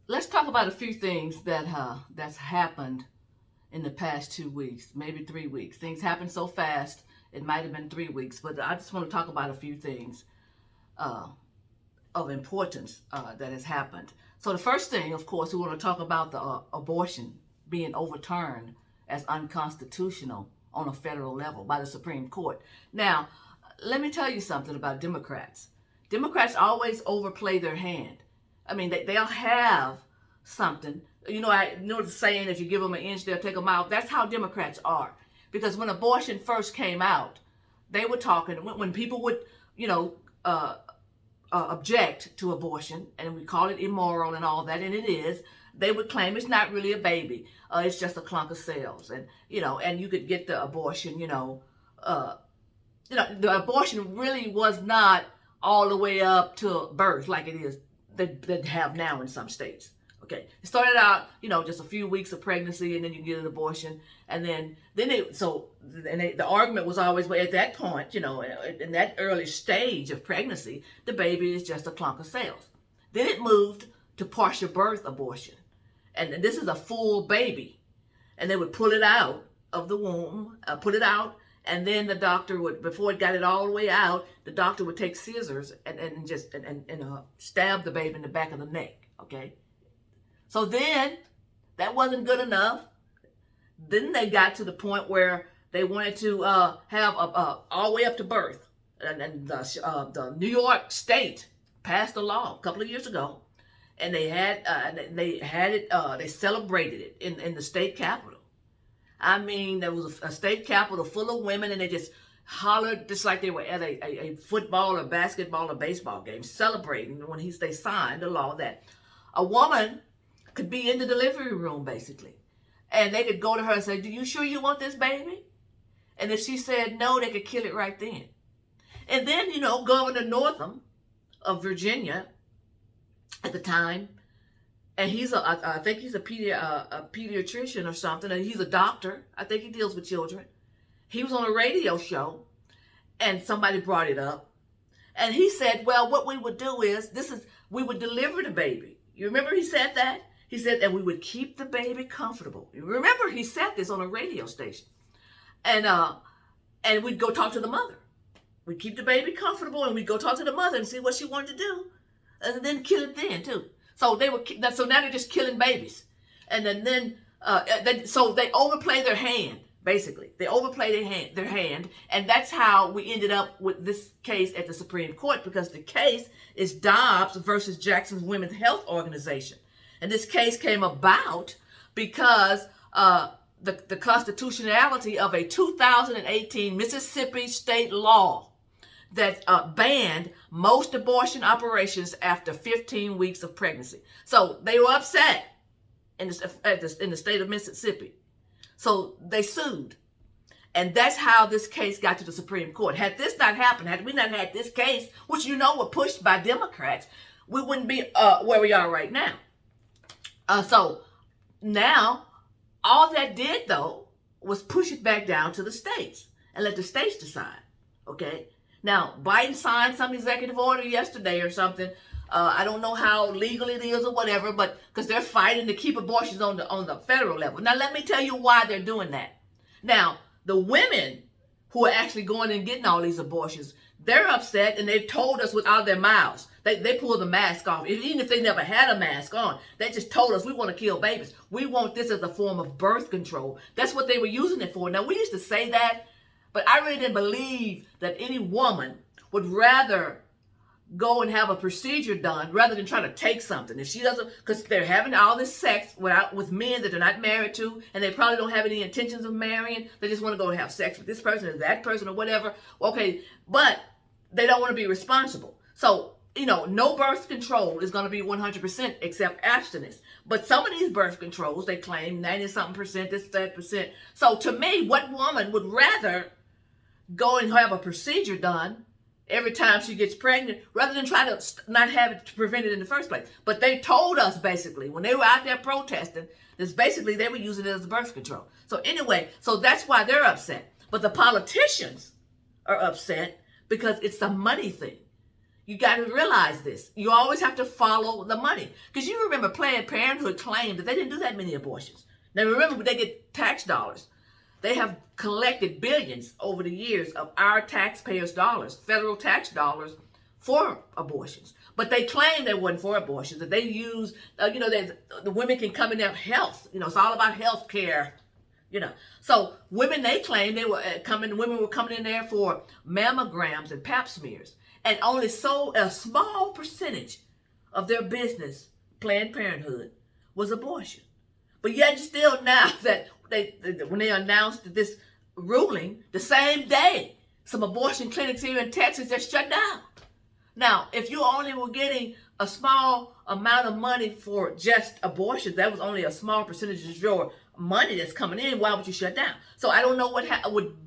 let's talk about a few things that's happened in the past 2 weeks, maybe 3 weeks. Things happen so fast, it might have been 3 weeks, but I just want to talk about a few things uh, of importance that has happened. So the first thing, of course, we want to talk about the abortion being overturned as unconstitutional on a federal level by the Supreme Court. Now, let me tell you something about Democrats. Democrats always overplay their hand. I mean, they'll have something. I know the saying, if you give them an inch, they'll take a mile. That's how Democrats are. Because when abortion first came out, they were talking, when people would, you know, uh, object to abortion, and we call it immoral and all that, and it is, they would claim it's not really a baby. It's just a clunk of cells. And you could get the abortion, the abortion really was not all the way up to birth like it is they have now in some states. Okay, it started out, just a few weeks of pregnancy, and then you get an abortion, and the argument was always, well, at that point, in that early stage of pregnancy, the baby is just a clunk of cells. Then it moved to partial birth abortion, and this is a full baby, and they would pull it out of the womb, and then the doctor would, before it got it all the way out, the doctor would take scissors and stab the baby in the back of the neck. Okay. So then, that wasn't good enough. Then they got to the point where they wanted to have all the way up to birth. And the New York State passed a law a couple of years ago, and they celebrated it in the state capitol. I mean, there was a state capitol full of women, and they just hollered just like they were at a football or basketball or baseball game, celebrating when they signed a law that a woman could be in the delivery room, basically. And they could go to her and say, "Do you sure you want this baby?" And if she said no, they could kill it right then. And then, Governor Northam of Virginia at the time, and I think he's a pediatrician or something, and he's a doctor. I think he deals with children. He was on a radio show, and somebody brought it up. And he said, well, what we would do is, we would deliver the baby. You remember he said that? He said that we would keep the baby comfortable. You remember he said this on a radio station. And we'd go talk to the mother. We'd keep the baby comfortable, and we'd go talk to the mother and see what she wanted to do, and then kill it then too. So now they're just killing babies, and so they overplay their hand. Basically, they overplay their hand, and that's how we ended up with this case at the Supreme Court, because the case is Dobbs versus Jackson's Women's Health Organization. And this case came about because the constitutionality of a 2018 Mississippi state law that banned most abortion operations after 15 weeks of pregnancy. So they were upset in the state of Mississippi. So they sued. And that's how this case got to the Supreme Court. Had this not happened, had we not had this case, which were pushed by Democrats, we wouldn't be where we are right now. So now, all that did, though, was push it back down to the states and let the states decide. Okay? Now, Biden signed some executive order yesterday or something. I don't know how legal it is or whatever, but because they're fighting to keep abortions on the federal level. Now, let me tell you why they're doing that. Now, the women who are actually going and getting all these abortions, they're upset, and they've told us without their mouths. They pulled the mask off. Even if they never had a mask on, they just told us, we want to kill babies. We want this as a form of birth control. That's what they were using it for. Now, we used to say that, but I really didn't believe that any woman would rather go and have a procedure done rather than try to take something. If she doesn't, because they're having all this sex with men that they're not married to, and they probably don't have any intentions of marrying. They just want to go and have sex with this person or that person or whatever. Okay, but they don't want to be responsible. So, no birth control is going to be 100% except abstinence. But some of these birth controls, they claim 90-something%, this, that percent. So to me, what woman would rather go and have a procedure done every time she gets pregnant rather than try to not have it to prevent it in the first place? But they told us, basically, when they were out there protesting, this basically they were using it as birth control. So anyway, so that's why they're upset. But the politicians are upset because it's a money thing. You got to realize this. You always have to follow the money. Because you remember Planned Parenthood claimed that they didn't do that many abortions. Now remember, they get tax dollars. They have collected billions over the years of our taxpayers' dollars, federal tax dollars, for abortions. But they claim they wasn't for abortions, that they use, the women can come in their health. It's all about health care. So women, they claim women were coming in there for mammograms and pap smears, and only so a small percentage of their business, Planned Parenthood, was abortion. But yet still now that when they announced this ruling, the same day, some abortion clinics here in Texas just shut down. Now, if you only were getting a small amount of money for just abortions, that was only a small percentage of your money that's coming in, why would you shut down? So I don't know what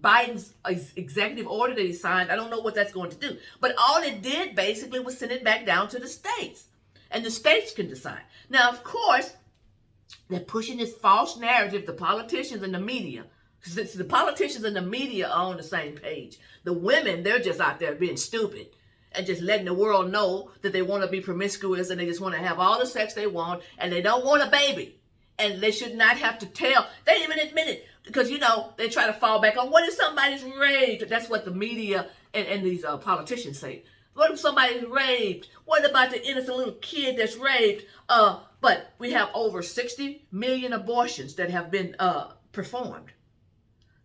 Biden's executive order that he signed, I don't know what that's going to do. But all it did basically was send it back down to the states. And the states can decide. Now, of course, they're pushing this false narrative, the politicians and the media. Since the politicians and the media are on the same page. The women, they're just out there being stupid and just letting the world know that they want to be promiscuous and they just want to have all the sex they want and they don't want a baby. And they should not have to tell. They even admit it because, they try to fall back on, what if somebody's raped? That's what the media and these politicians say. What if somebody's raped? What about the innocent little kid that's raped? But we have over 60 million abortions that have been performed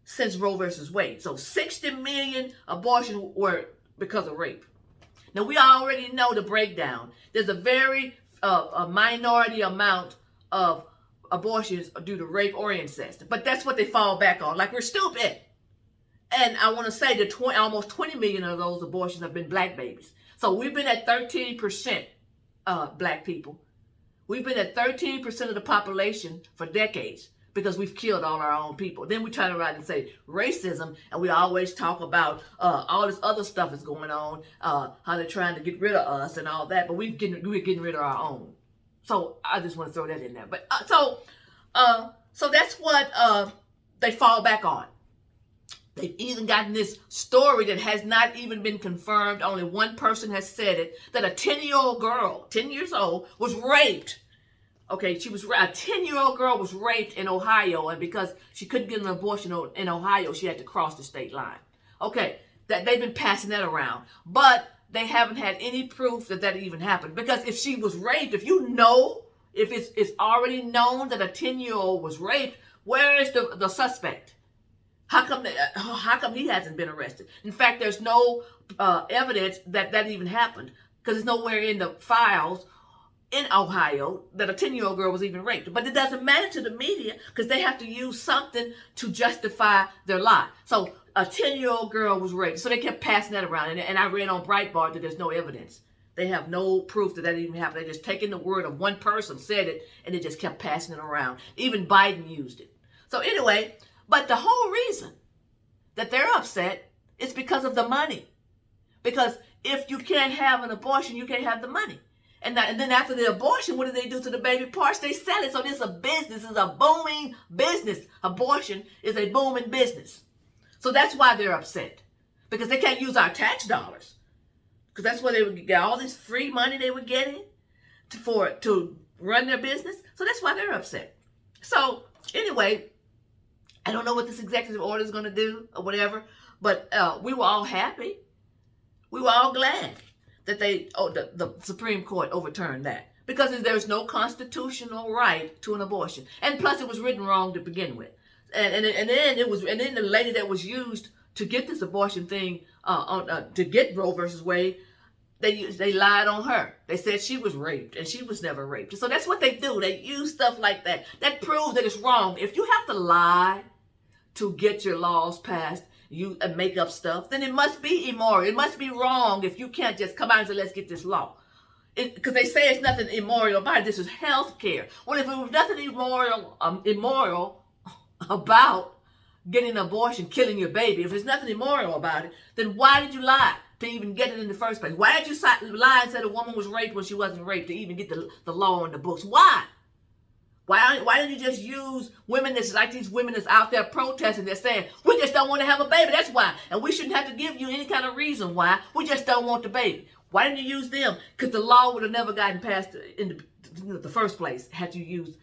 since Roe versus Wade. So 60 million abortions were because of rape. Now, we already know the breakdown. There's a very a minority amount of abortions due to rape or incest. But that's what they fall back on. Like, we're stupid. And I want to say that almost 20 million of those abortions have been black babies. So we've been at 13% black people. We've been at 13% of the population for decades because we've killed all our own people. Then we turn around and say racism, and we always talk about all this other stuff that's going on, how they're trying to get rid of us and all that, but we're getting rid of our own. So I just want to throw that in there. But so that's what they fall back on. They've even gotten this story that has not even been confirmed. Only one person has said it, that a 10-year-old girl, 10 years old, was raped. Okay, a 10-year-old girl was raped in Ohio, and because she couldn't get an abortion in Ohio, she had to cross the state line. Okay, that they've been passing that around, but they haven't had any proof that even happened. Because if she was raped, if it's already known that a 10-year-old was raped, where is the suspect? How come he hasn't been arrested? In fact, there's no evidence that even happened, because there's nowhere in the files in Ohio that a 10-year-old girl was even raped. But it doesn't matter to the media because they have to use something to justify their lie. So a 10-year-old girl was raped. So they kept passing that around. And I read on Breitbart that there's no evidence. They have no proof that even happened. They just taken the word of one person said it, and they just kept passing it around. Even Biden used it. So anyway, but the whole reason that they're upset is because of the money. Because if you can't have an abortion, you can't have the money. And then after the abortion, what do they do to the baby parts? They sell it. So this is a business. It's a booming business. Abortion is a booming business. So that's why they're upset. Because they can't use our tax dollars. Because that's where they would get all this free money they were getting to run their business. So that's why they're upset. So anyway, I don't know what this executive order is going to do or whatever. But we were all happy. We were all glad that the Supreme Court overturned that, because there's no constitutional right to an abortion, and plus it was written wrong to begin with, and then the lady that was used to get this abortion thing to get Roe versus Wade, they lied on her. They said she was raped, and she was never raped. So that's what they do. They use stuff like that. That proves that it's wrong. If you have to lie to get your laws passed, you make up stuff, then it must be immoral. It must be wrong if you can't just come out and say, let's get this law. Because they say it's nothing immoral about it. This is health care. Well, if it was nothing immoral about getting an abortion, killing your baby, if there's nothing immoral about it, then why did you lie to even get it in the first place? Why did you lie and say a woman was raped when she wasn't raped to even get the law in the books? Why? Why didn't you just use women that's like these women that's out there protesting? They're saying, we just don't want to have a baby. That's why. And we shouldn't have to give you any kind of reason why. We just don't want the baby. Why didn't you use them? Because the law would have never gotten passed in the first place had you used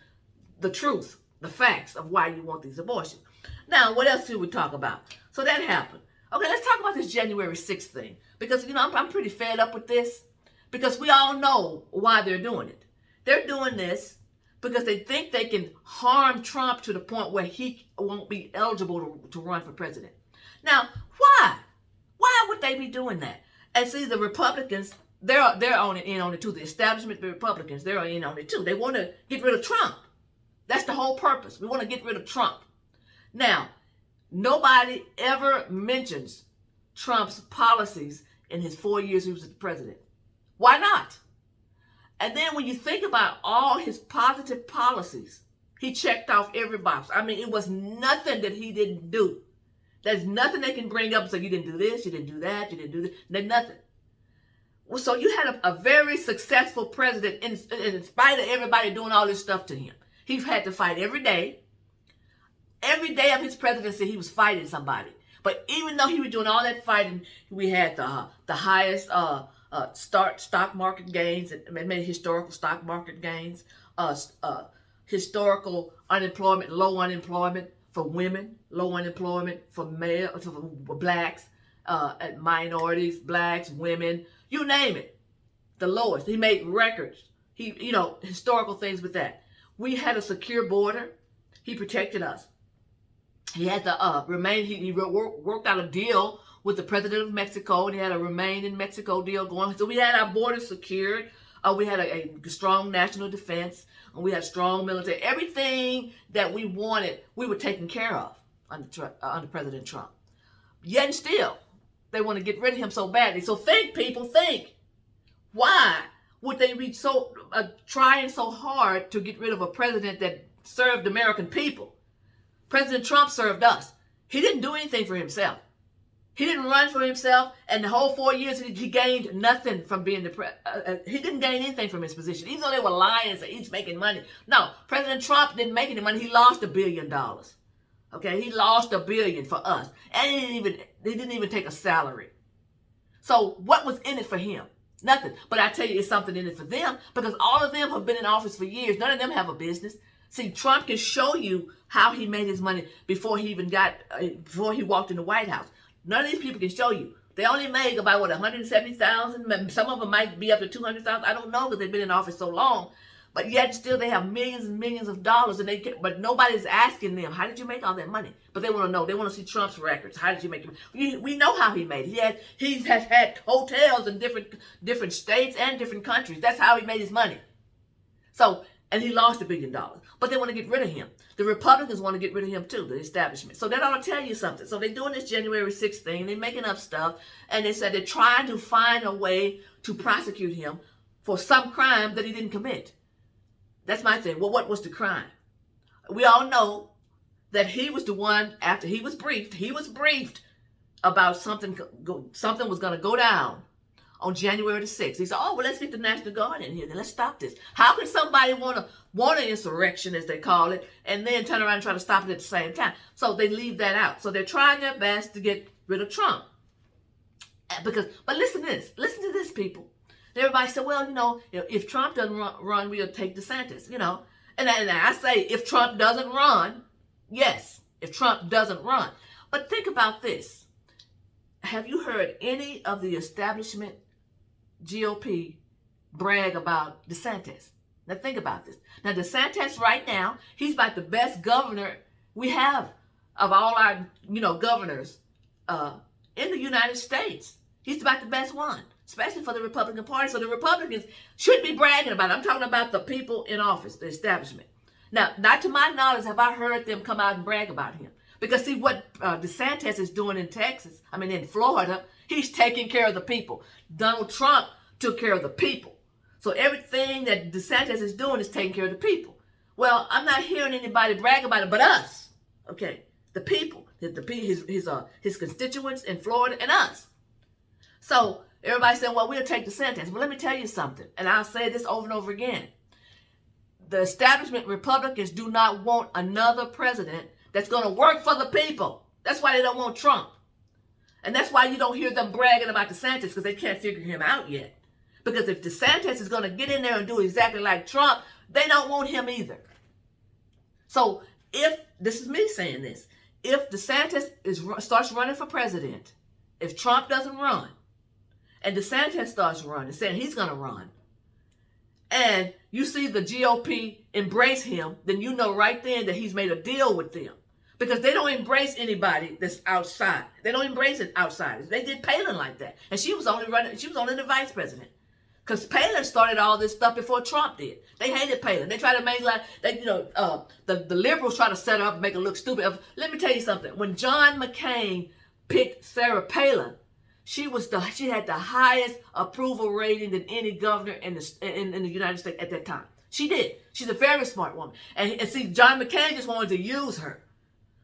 the truth, the facts of why you want these abortions. Now, what else should we talk about? So that happened. Okay, let's talk about this January 6th thing. Because, I'm pretty fed up with this. Because we all know why they're doing it. They're doing this because they think they can harm Trump to the point where he won't be eligible to run for president. Now, why? Why would they be doing that? And see, the Republicans, they're in on it too. The establishment, the Republicans, they're in on it too. They want to get rid of Trump. That's the whole purpose. We want to get rid of Trump. Now, nobody ever mentions Trump's policies in his 4 years he was the president. Why not? And then when you think about all his positive policies, he checked off every box. I mean, it was nothing that he didn't do. There's nothing they can bring up and say, you didn't do this, you didn't do that, you didn't do this. There's nothing. Well, so you had a very successful president in spite of everybody doing all this stuff to him. He's had to fight every day. Every day of his presidency, he was fighting somebody. But even though he was doing all that fighting, we had the highest stock market gains, and many historical stock market gains, historical unemployment, low unemployment for women, low unemployment for males, for blacks, minorities, blacks, women, you name it, the lowest. He made records. Historical things with that. We had a secure border. He protected us. He had to remain. He worked out a deal with the president of Mexico, and he had a remain in Mexico deal going. So we had our borders secured. We had a strong national defense. And we had strong military. Everything that we wanted, we were taken care of under President Trump. Yet and still, they want to get rid of him so badly. So think, people, think. Why would they be so trying so hard to get rid of a president that served the American people? President Trump served us. He didn't do anything for himself. He didn't run for himself, and the whole 4 years he gained nothing from being the president. He didn't gain anything from his position, even though they were lying and saying he's making money. No, President Trump didn't make any money. He lost $1 billion. Okay, he lost $1 billion for us, and he didn't even take a salary. So what was in it for him? Nothing. But I tell you, it's something in it for them, because all of them have been in office for years. None of them have a business. See, Trump can show you how he made his money before he walked in the White House. None of these people can show you. They only make about, 170,000. Some of them might be up to 200,000. I don't know, because they've been in office so long. But yet still they have millions and millions of dollars, but nobody's asking them, how did you make all that money? But they want to know. They want to see Trump's records. How did you make it? We know how he made it. He has had hotels in different states and different countries. That's how he made his money. So, and he lost $1 billion. But they want to get rid of him. The Republicans want to get rid of him too, the establishment. So that ought to tell you something. So they're doing this January 6th thing. They're making up stuff. And they said they're trying to find a way to prosecute him for some crime that he didn't commit. That's my thing. Well, what was the crime? We all know that he was the one, after he was briefed about something was going to go down on January the 6th. He said, well, let's get the National Guard in here. Then let's stop this. How can somebody want an insurrection, as they call it, and then turn around and try to stop it at the same time? So they leave that out. So they're trying their best to get rid of Trump. But listen to this. Listen to this, people. Everybody said, well, if Trump doesn't run, we'll take DeSantis, And I say, if Trump doesn't run, yes, if Trump doesn't run. But think about this. Have you heard any of the establishment GOP brag about DeSantis? Now think about this. Now DeSantis right now, he's about the best governor we have of all our, governors in the United States. He's about the best one, especially for the Republican Party. So the Republicans should be bragging about it. I'm talking about the people in office, the establishment. Now, not to my knowledge have I heard them come out and brag about him. Because see what DeSantis is doing in Florida, he's taking care of the people. Donald Trump took care of the people. So everything that DeSantis is doing is taking care of the people. Well, I'm not hearing anybody brag about it but us. Okay, the people, his constituents in Florida and us. So everybody saying, well, we'll take DeSantis. Well, let me tell you something, and I'll say this over and over again. The establishment Republicans do not want another president that's going to work for the people. That's why they don't want Trump. And that's why you don't hear them bragging about DeSantis, because they can't figure him out yet. Because if DeSantis is going to get in there and do exactly like Trump, they don't want him either. So if, this is me saying this, if DeSantis starts running for president, if Trump doesn't run, and DeSantis starts running, saying he's going to run, and you see the GOP embrace him, then you know right then that he's made a deal with them. Because they don't embrace anybody that's outside. They don't embrace outsiders. They did Palin like that. And she was only the vice president. Because Palin started all this stuff before Trump did. They hated Palin. They tried to make the liberals try to set her up and make her look stupid. Let me tell you something. When John McCain picked Sarah Palin, she had the highest approval rating than any governor in the United States at that time. She did. She's a very smart woman. And see, John McCain just wanted to use her.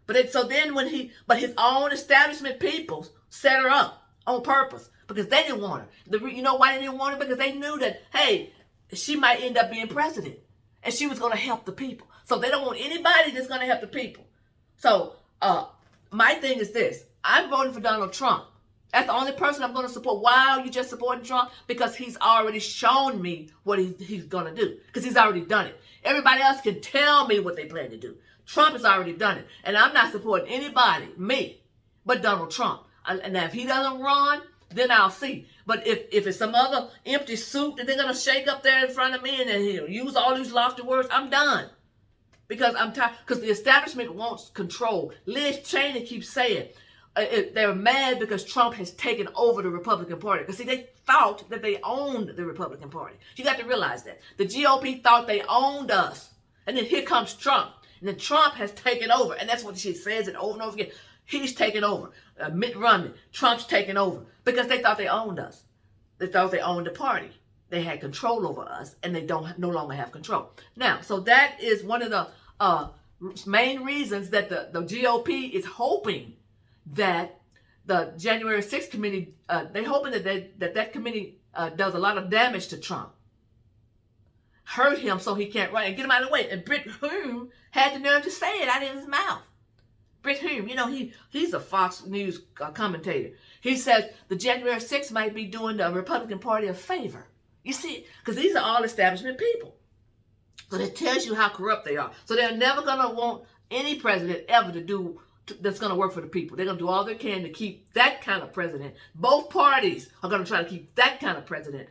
But his own establishment people set her up on purpose because they didn't want her. You know why they didn't want her? Because they knew that, hey, she might end up being president and she was going to help the people. So they don't want anybody that's going to help the people. So my thing is this. I'm voting for Donald Trump. That's the only person I'm going to support. Why are you just supporting Trump? Because he's already shown me what he's going to do. Because he's already done it. Everybody else can tell me what they plan to do. Trump has already done it. And I'm not supporting anybody, me, but Donald Trump. And now if he doesn't run, then I'll see. But if it's some other empty suit that they're going to shake up there in front of me and then he'll use all these lofty words, I'm done. Because I'm tired. Because the establishment wants control. Liz Cheney keeps saying they're mad because Trump has taken over the Republican Party. Because see, they thought that they owned the Republican Party. You got to realize that. The GOP thought they owned us. And then here comes Trump. And then Trump has taken over. And that's what she says it over and over again. He's taken over. Mitt Romney, Trump's taken over. Because they thought they owned us. They thought they owned the party. They had control over us. And they no longer have control. Now, so that is one of the main reasons that the GOP is hoping that the January 6th committee, they're hoping that committee does a lot of damage to Trump. Hurt him so he can't run and get him out of the way. And Britt Hume had the nerve to say it out of his mouth. Britt Hume, he's a Fox News commentator. He says the January 6th might be doing the Republican Party a favor. You see, because these are all establishment people. So that tells you how corrupt they are. So they're never going to want any president ever that's going to work for the people. They're going to do all they can to keep that kind of president. Both parties are going to try to keep that kind of president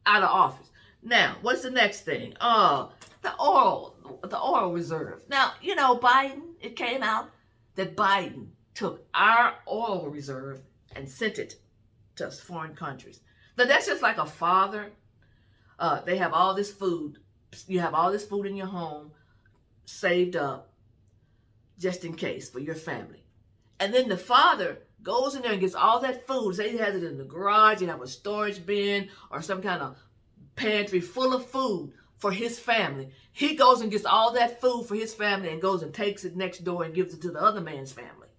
out of office. Now, what's the next thing? The oil reserve. Now, Biden, it came out that Biden took our oil reserve and sent it to foreign countries. Now, that's just like a father. They have all this food. You have all this food in your home saved up just in case for your family. And then the father goes in there and gets all that food. Say he has it in the garage. You have a storage bin or some kind of pantry full of food for his family. He goes and gets all that food for his family and goes and takes it next door and gives it to the other man's family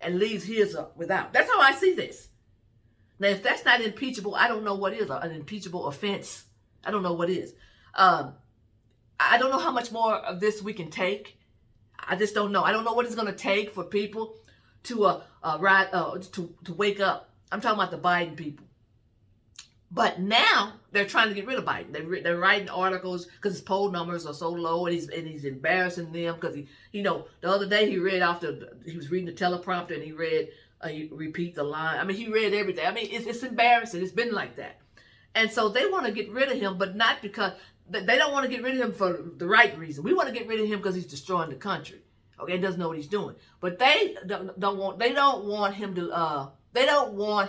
and leaves his without. That's how I see this. Now, if that's not impeachable, I don't know what is an impeachable offense. I don't know what is. I don't know how much more of this we can take. I just don't know. I don't know what it's going to take for people to wake up. I'm talking about the Biden people. But now they're trying to get rid of Biden. They're writing articles because his poll numbers are so low, and he's embarrassing them because the other day he was reading the teleprompter and he repeat the line. I mean, he read everything. I mean, it's embarrassing. It's been like that, and so they want to get rid of him, but not because they don't want to get rid of him for the right reason. We want to get rid of him because he's destroying the country. Okay, he doesn't know what he's doing, but they don't want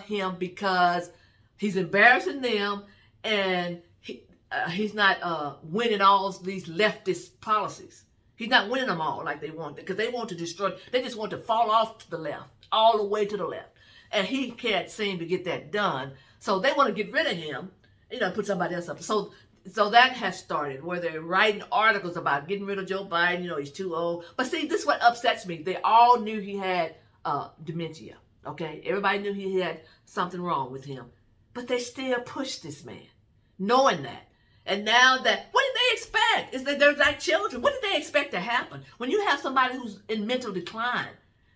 him because he's embarrassing them, and he's not winning all these leftist policies. He's not winning them all like they want, because they want to destroy. They just want to fall off to the left, all the way to the left. And he can't seem to get that done. So they want to get rid of him, put somebody else up. So that has started, where they're writing articles about getting rid of Joe Biden. He's too old. But see, this is what upsets me. They all knew he had dementia. Okay? Everybody knew he had something wrong with him. But they still push this man, knowing that. And now what did they expect? Is that they're like children. What did they expect to happen? When you have somebody who's in mental decline,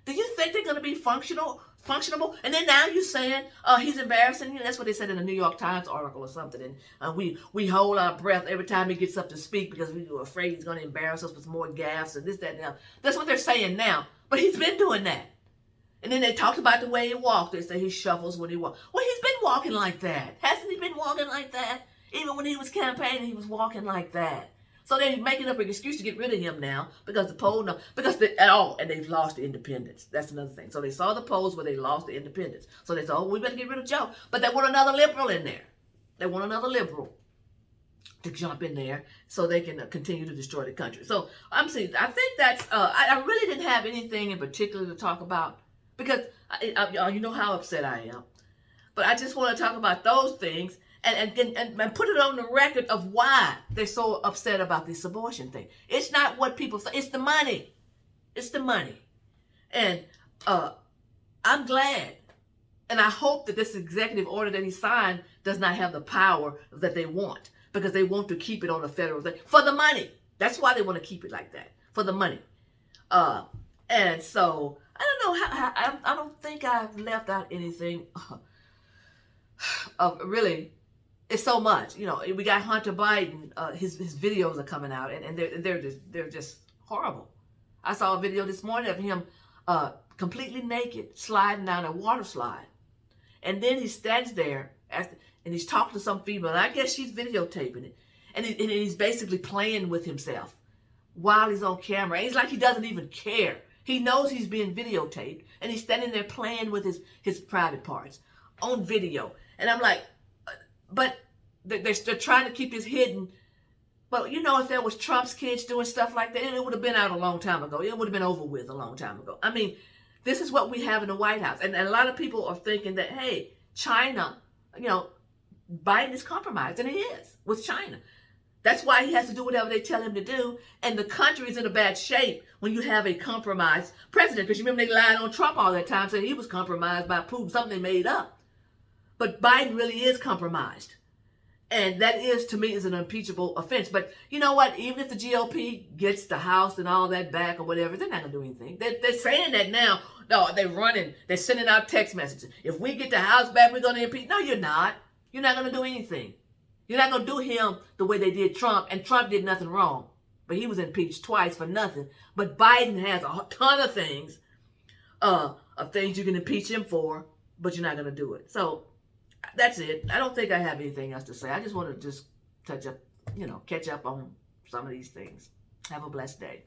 do you think they're going to be functional functionable. And then now you're saying he's embarrassing you. That's what they said in the New York Times article or something. And we hold our breath every time he gets up to speak because we were afraid he's going to embarrass us with more gaffes and this, that, and that. That's what they're saying now. But he's been doing that. And then they talked about the way he walked. They say he shuffles when he walks. Well, he's been walking like that. Hasn't he been walking like that? Even when he was campaigning, he was walking like that. So they're making up an excuse to get rid of him now because the poll, no, because and they've lost the independents. That's another thing. So they saw the polls where they lost the independents. So they said, oh, we better get rid of Joe. But they want another liberal in there. They want another liberal to jump in there so they can continue to destroy the country. So I think that's, I really didn't have anything in particular to talk about because you know how upset I am. But I just want to talk about those things. And put it on the record of why they're so upset about this abortion thing. It's not what people say. It's the money. It's the money. And I'm glad. And I hope that this executive order that he signed does not have the power that they want. Because they want to keep it on the federal thing. For the money. That's why they want to keep it like that. For the money. And so, I don't know. I don't think I've left out anything of really. It's so much, you know. We got Hunter Biden. His videos are coming out, and they're just horrible. I saw a video this morning of him completely naked sliding down a water slide, and then he stands there and he's talking to some female. And I guess she's videotaping it, and he's basically playing with himself while he's on camera. And it's like he doesn't even care. He knows he's being videotaped, and he's standing there playing with his private parts on video. And I'm like. But they're trying to keep this hidden. But, you know, if there was Trump's kids doing stuff like that, it would have been out a long time ago. It would have been over with a long time ago. I mean, this is what we have in the White House. And a lot of people are thinking that, hey, China, you know, Biden is compromised. And he is with China. That's why he has to do whatever they tell him to do. And the country is in a bad shape when you have a compromised president. Because you remember they lied on Trump all that time saying he was compromised by Putin, something they made up. But Biden really is compromised. And that is, to me, is an impeachable offense. But you know what? Even if the GOP gets the House and all that back or whatever, they're not going to do anything. They're saying that now. No, they're running. They're sending out text messages. If we get the House back, we're going to impeach. No, you're not. You're not going to do anything. You're not going to do him the way they did Trump. And Trump did nothing wrong. But he was impeached twice for nothing. But Biden has a ton of things you can impeach him for. But you're not going to do it. So that's it. I don't think I have anything else to say. I just want to catch up on some of these things. Have a blessed day.